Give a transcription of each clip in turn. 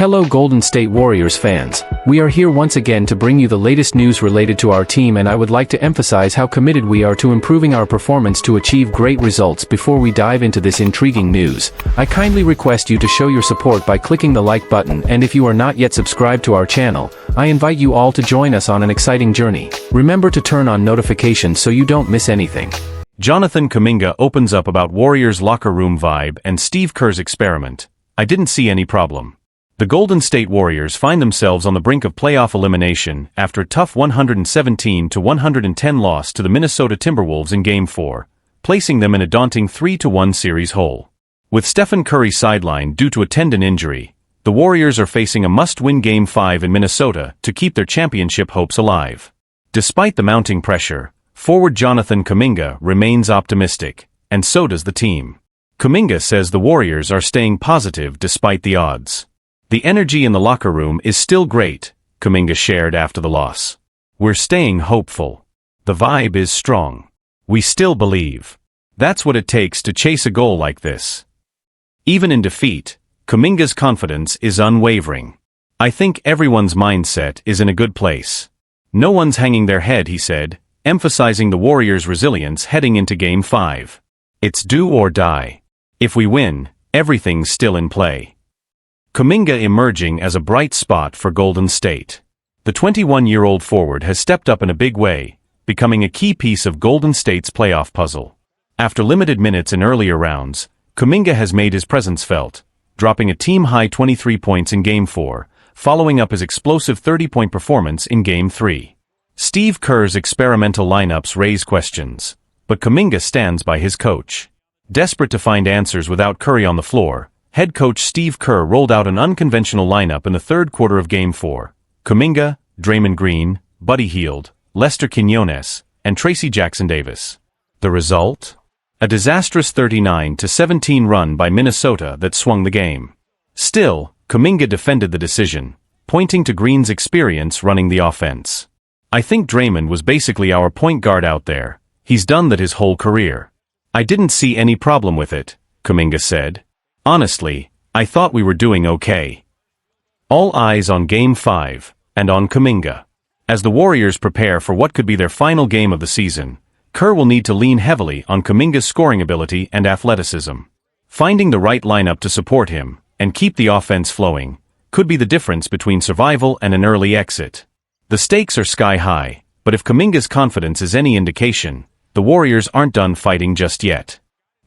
Hello Golden State Warriors fans, we are here once again to bring you the latest news related to our team, and I would like to emphasize how committed we are to improving our performance to achieve great results. Before we dive into this intriguing news, I kindly request you to show your support by clicking the like button, and if you are not yet subscribed to our channel, I invite you all to join us on an exciting journey. Remember to turn on notifications so you don't miss anything. Jonathan Kuminga opens up about Warriors locker room vibe and Steve Kerr's experiment. I didn't see any problem. The Golden State Warriors find themselves on the brink of playoff elimination after a tough 117-110 loss to the Minnesota Timberwolves in Game 4, placing them in a daunting 3-1 series hole. With Stephen Curry sidelined due to a tendon injury, the Warriors are facing a must-win Game 5 in Minnesota to keep their championship hopes alive. Despite the mounting pressure, forward Jonathan Kuminga remains optimistic, and so does the team. Kuminga says the Warriors are staying positive despite the odds. The energy in the locker room is still great, Kuminga shared after the loss. We're staying hopeful. The vibe is strong. We still believe. That's what it takes to chase a goal like this. Even in defeat, Kuminga's confidence is unwavering. I think everyone's mindset is in a good place. No one's hanging their head, he said, emphasizing the Warriors' resilience heading into Game 5. It's do or die. If we win, everything's still in play. Kuminga emerging as a bright spot for Golden State. The 21-year-old forward has stepped up in a big way, becoming a key piece of Golden State's playoff puzzle. After limited minutes in earlier rounds, Kuminga has made his presence felt, dropping a team-high 23 points in Game 4, following up his explosive 30-point performance in Game 3. Steve Kerr's experimental lineups raise questions, but Kuminga stands by his coach. Desperate to find answers without Curry on the floor, head coach Steve Kerr rolled out an unconventional lineup in the third quarter of Game 4. Kuminga, Draymond Green, Buddy Hield, Lester Quinones, and Tracy Jackson-Davis. The result? A disastrous 39-17 run by Minnesota that swung the game. Still, Kuminga defended the decision, pointing to Green's experience running the offense. I think Draymond was basically our point guard out there. He's done that his whole career. I didn't see any problem with it, Kuminga said. Honestly, I thought we were doing okay. All eyes on Game 5, and on Kuminga. As the Warriors prepare for what could be their final game of the season, Kerr will need to lean heavily on Kuminga's scoring ability and athleticism. Finding the right lineup to support him, and keep the offense flowing, could be the difference between survival and an early exit. The stakes are sky high, but if Kuminga's confidence is any indication, the Warriors aren't done fighting just yet.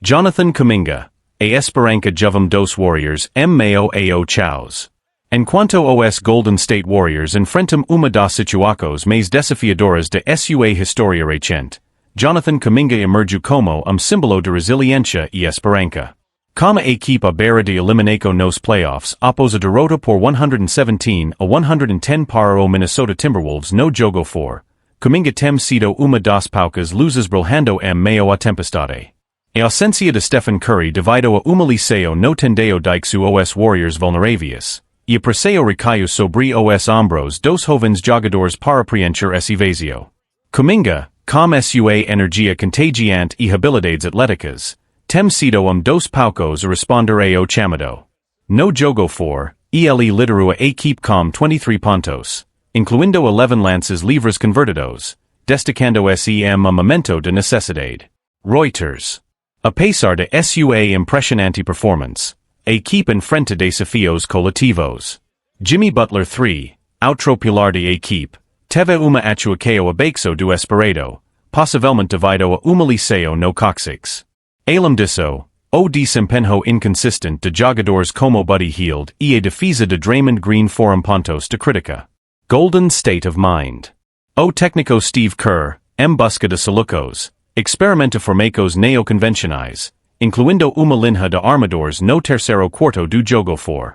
Jonathan Kuminga, a Esperanca Jovem dos Warriors Mayo ao Chaos. En cuanto os Golden State Warriors enfrentam uma das situações mais desafiadoras de sua história recente, Jonathan Kuminga emergiu como símbolo de resiliência e esperança. Como a equipa beira de eliminação nos playoffs após a derrota por 117-110 para o Minnesota Timberwolves no jogo 4, Kuminga tem sido uma das poucas luzes brilhando meio a tempestade. A ausência de Stephen Curry devido a uma liceo no tendeo dixu os Warriors vulneráveis, e a pressão recaiu sobre os ombros dos jovens jogadores para preencher esse vazio. Kuminga, com sua energia contagiante e habilidades atléticas, tem sido dos poucos a responder ao chamado. No jogo 4, ele liderou a equipe com 23 pontos, incluindo 11 lances livres convertidos, destacando sem momento de necessidade. Reuters. Apesar de sua impressionante performance, a equipe enfrenta desafios coletivos. Jimmy Butler III, outro pilar de equipe, teve uma atuação abaixo do esperado, possivelmente devido a uma liceo no cóccix. Além disso, o desempenho inconsistent de jogadores como Buddy Hield e a defesa de Draymond Green foram pontos de crítica. Golden State of Mind. O técnico Steve Kerr, busca de soluções, experimenta formações neoconvencionais, incluindo uma linha de armadores no terceiro quarto do jogo 4.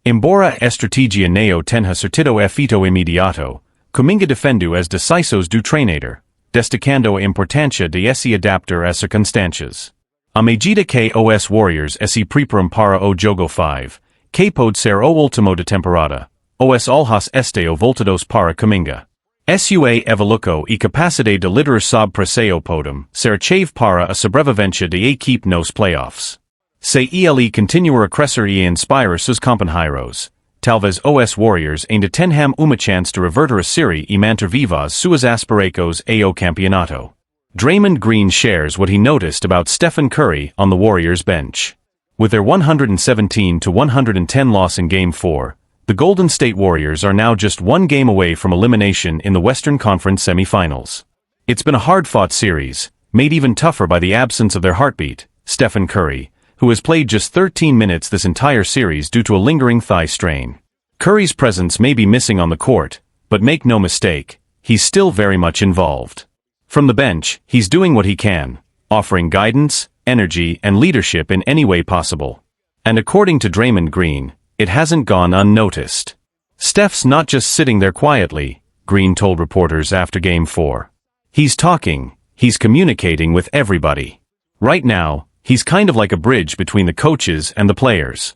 Embora a estratégia neo tenha certido efeito imediato, Kuminga defendeu as decisões do treinador, destacando a importância de se adaptar às circunstâncias. À medida que os Warriors se preparam para o jogo 5, que pode ser o último da temporada, os olhos estão voltados para Kuminga. Sua evolução e capacidade de liderar sob pressão podem ser chave para a sobrevivência da equipe nos playoffs. Se ele continuar a crescer e inspirar seus companheiros, talvez os Warriors ainda tenham uma chance de reverter a série e manter vivas suas aspirações ao campeonato. Draymond Green shares what he noticed about Stephen Curry on the Warriors bench. With their 117-110 loss in Game 4, the Golden State Warriors are now just one game away from elimination in the Western Conference semifinals. It's been a hard-fought series, made even tougher by the absence of their heartbeat, Stephen Curry, who has played just 13 minutes this entire series due to a lingering thigh strain. Curry's presence may be missing on the court, but make no mistake, he's still very much involved. From the bench, he's doing what he can, offering guidance, energy, and leadership in any way possible. And according to Draymond Green, it hasn't gone unnoticed. Steph's not just sitting there quietly, Green told reporters after Game 4. He's talking, he's communicating with everybody. Right now, he's kind of like a bridge between the coaches and the players.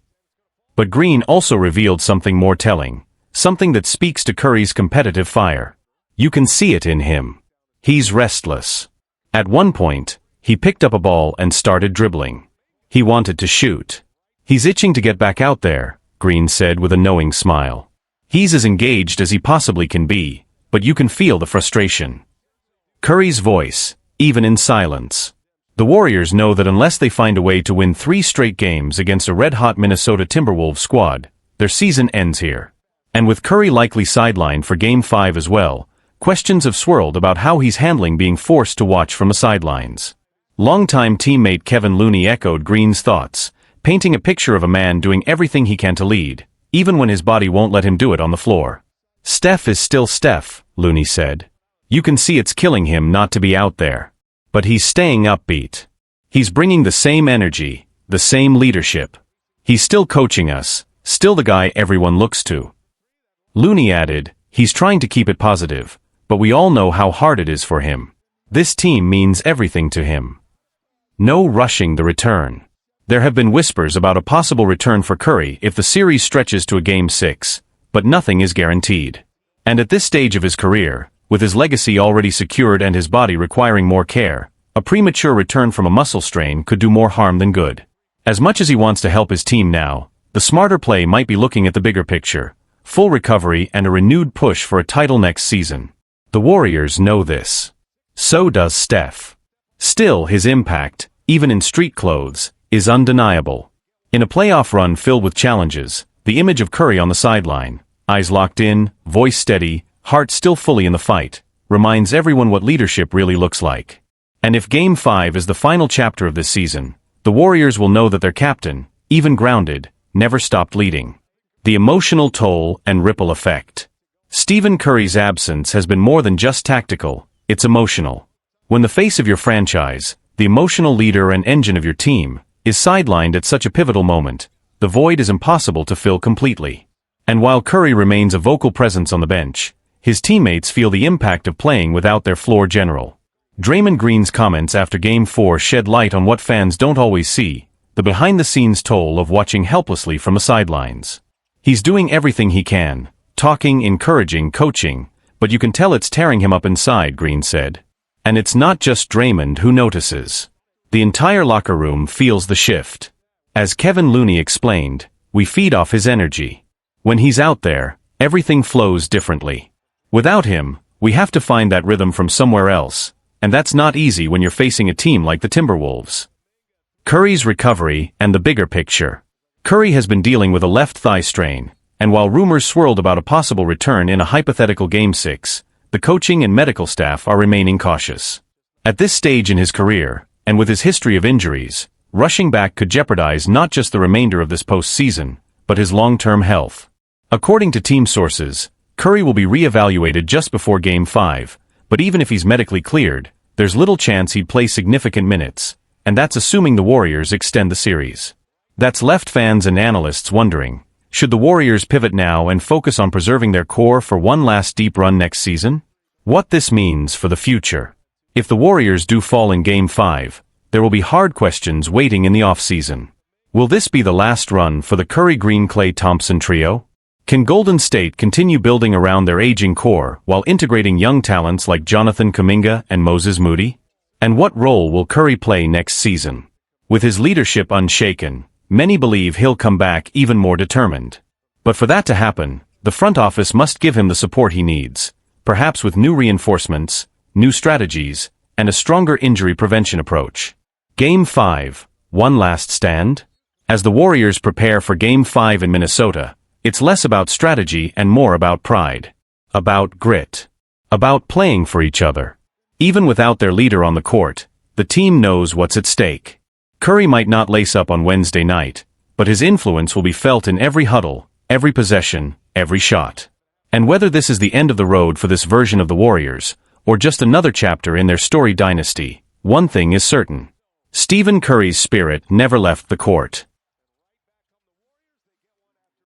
But Green also revealed something more telling, something that speaks to Curry's competitive fire. You can see it in him. He's restless. At one point, he picked up a ball and started dribbling. He wanted to shoot. He's itching to get back out there, Green said with a knowing smile. He's as engaged as he possibly can be, but you can feel the frustration. Curry's voice, even in silence. The Warriors know that unless they find a way to win 3 straight games against a red-hot Minnesota Timberwolves squad, their season ends here. And with Curry likely sidelined for Game 5 as well, questions have swirled about how he's handling being forced to watch from the sidelines. Longtime teammate Kevin Looney echoed Green's thoughts, painting a picture of a man doing everything he can to lead, even when his body won't let him do it on the floor. Steph is still Steph, Looney said. You can see it's killing him not to be out there. But he's staying upbeat. He's bringing the same energy, the same leadership. He's still coaching us, still the guy everyone looks to. Looney added, he's trying to keep it positive, but we all know how hard it is for him. This team means everything to him. No rushing the return. There have been whispers about a possible return for Curry if the series stretches to a Game 6, but nothing is guaranteed. And at this stage of his career, with his legacy already secured and his body requiring more care, a premature return from a muscle strain could do more harm than good. As much as he wants to help his team now, the smarter play might be looking at the bigger picture, full recovery and a renewed push for a title next season. The Warriors know this. So does Steph. Still, his impact, even in street clothes, is undeniable. In a playoff run filled with challenges, the image of Curry on the sideline, eyes locked in, voice steady, heart still fully in the fight, reminds everyone what leadership really looks like. And if Game 5 is the final chapter of this season, the Warriors will know that their captain, even grounded, never stopped leading. The emotional toll and ripple effect. Stephen Curry's absence has been more than just tactical, it's emotional. When the face of your franchise, the emotional leader and engine of your team, is sidelined at such a pivotal moment, the void is impossible to fill completely. And while Curry remains a vocal presence on the bench, his teammates feel the impact of playing without their floor general. Draymond Green's comments after Game 4 shed light on what fans don't always see, the behind-the-scenes toll of watching helplessly from the sidelines. He's doing everything he can, talking, encouraging, coaching, but you can tell it's tearing him up inside, Green said. And it's not just Draymond who notices. The entire locker room feels the shift. As Kevin Looney explained, we feed off his energy. When he's out there, everything flows differently. Without him, we have to find that rhythm from somewhere else, and that's not easy when you're facing a team like the Timberwolves. Curry's recovery and the bigger picture. Curry has been dealing with a left thigh strain, and while rumors swirled about a possible return in a hypothetical Game 6, the coaching and medical staff are remaining cautious. At this stage in his career, and with his history of injuries, rushing back could jeopardize not just the remainder of this postseason, but his long-term health. According to team sources, Curry will be re-evaluated just before Game 5, but even if he's medically cleared, there's little chance he'd play significant minutes, and that's assuming the Warriors extend the series. That's left fans and analysts wondering, should the Warriors pivot now and focus on preserving their core for one last deep run next season? What this means for the future. If the Warriors do fall in Game 5, there will be hard questions waiting in the offseason. Will this be the last run for the Curry-Green-Klay Thompson trio? Can Golden State continue building around their aging core while integrating young talents like Jonathan Kuminga and Moses Moody? And what role will Curry play next season? With his leadership unshaken, many believe he'll come back even more determined. But for that to happen, the front office must give him the support he needs, perhaps with new reinforcements, new strategies, and a stronger injury prevention approach. Game 5, one last stand? As the Warriors prepare for Game 5 in Minnesota, it's less about strategy and more about pride. About grit. About playing for each other. Even without their leader on the court, the team knows what's at stake. Curry might not lace up on Wednesday night, but his influence will be felt in every huddle, every possession, every shot. And whether this is the end of the road for this version of the Warriors, or just another chapter in their storied dynasty, one thing is certain. Stephen Curry's spirit never left the court.